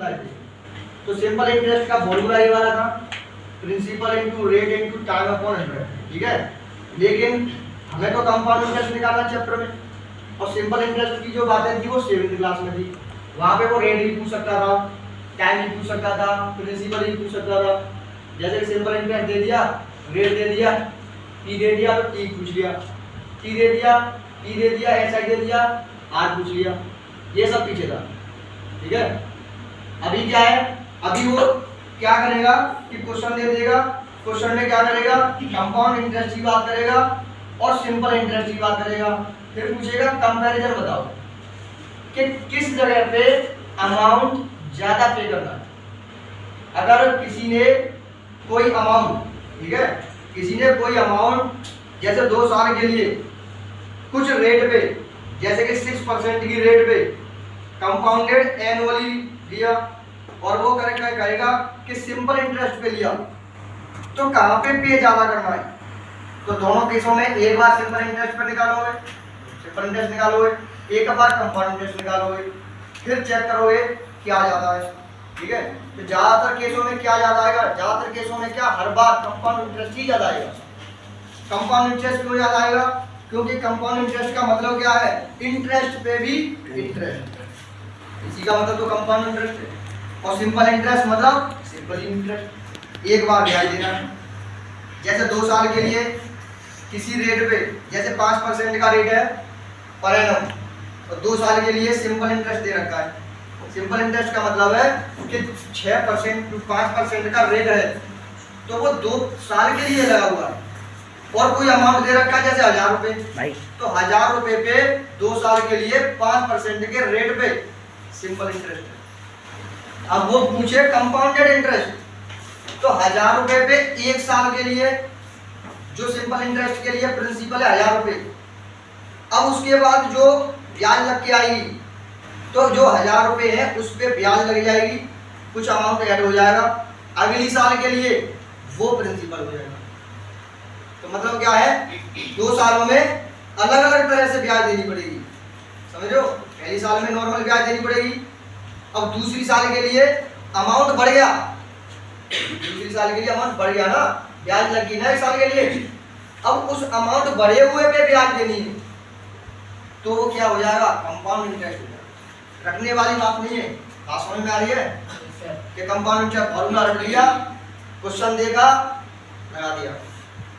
बताए थे। तो सिंपल इंटरेस्ट का फॉर्मूला ये वाला था, principal into rate into time upon 100, ठीक है। लेकिन हमें तो कंपाउंड इंटरेस्ट निकालना चैप्टर में, और सिंपल इंटरेस्ट की जो बातें थी वो 7th क्लास में थी। वहां पे वो रेट भी पूछ सकता था, टाइम भी पूछ सकता था, प्रिंसिपल भी पूछ सकता था। जैसे कि सिंपल इंटरेस्ट दे दिया, रेट दे दिया, पी दे दिया तो टी पूछ लिया, टी दे दिया, पी दे दिया, एस आई दे दिया, आर पूछ लिया। ये सब पीछे था, ठीक है। अभी क्या है, अभी वो क्या करेगा कि क्वेश्चन दे देगा, क्वेश्चन में क्या करेगा, कंपाउंड इंटरेस्ट की बात करेगा और सिंपल इंटरेस्ट की बात करेगा। फिर पूछेगा कंपैरिजन बताओ कि किस जगह पे अमाउंट ज्यादा पे करना है। अगर किसी ने कोई अमाउंट, ठीक है, किसी ने कोई अमाउंट जैसे 2 साल के लिए कुछ रेट पे, जैसे कि 6% की रेट पे कंपाउंडेड एनुअली लिया, और वो कहेगा कि सिंपल इंटरेस्ट पे लिया, तो कहाँ पे ज्यादा करना है। तो दोनों केसों में एक बार सिंपल इंटरेस्ट पे निकालोगे, सिंपल इंटरेस्ट निकालोगे, एक बार कंपाउंड इंटरेस्ट निकालोगे, फिर चेक करोगे क्या ज्यादा है, ठीक है। तो ज्यादातर केसों में क्या ज्यादा आएगा, ज्यादातर केसों में क्या, हर बार कंपाउंड इंटरेस्ट ही ज्यादा आएगा। कंपाउंड इंटरेस्ट क्यों ज्यादा आएगा, क्योंकि कंपाउंड इंटरेस्ट का मतलब क्या है, इंटरेस्ट पे भी इंटरेस्ट, इसी का मतलब तो कंपाउंड इंटरेस्ट है। और सिंपल इंटरेस्ट मतलब सिंपल इंटरेस्ट, एक बार ब्याज देना है। जैसे 2 साल के लिए किसी रेट पे, जैसे 5% का रेट है पर एनम, और 2 साल के लिए सिंपल इंटरेस्ट दे रखा है। सिंपल इंटरेस्ट का मतलब है कि 6% 5% का रेट है, तो वो 2 साल के लिए लगा हुआ है, और कोई अमाउंट दे रखा है जैसे 1000 रुपए, तो 1000 रुपए पे 2 साल के लिए 5% के रेट पे सिंपल इंटरेस्ट है। अब वो पूछे कंपाउंडेड इंटरेस्ट, तो 1000 रुपए पे 1 साल के लिए जो सिंपल इंटरेस्ट के लिए प्रिंसिपल है 1000 रुपए, अब उसके बाद जो ब्याज लग के आएगी, तो जो 1000 रुपए है उस पे ब्याज लग जाएगी, कुछ अमाउंट ऐड हो जाएगा, अगली साल के लिए वो प्रिंसिपल हो जाएगा। तो मतलब क्या है, 2 सालों में अलग अलग तरह से ब्याज देनी पड़ेगी, समझो। पहली साल में नॉर्मल ब्याज देनी पड़ेगी, अब दूसरी साल के लिए अमाउंट बढ़ गया, दूसरी साल के लिए अमाउंट बढ़ गया ना, ब्याज लगी ना 1 साल के लिए, अब उस अमाउंट बढ़े हुए पे ब्याज देनी है, तो वो क्या हो जाएगा, कंपाउंड इंटरेस्ट हो जाएगा। रखने वाली बात नहीं है, बात समझ में आ रही है कि कंपाउंड इंटरेस्ट फॉर्मूला रख लिया, क्वेश्चन देगा लगा दिया।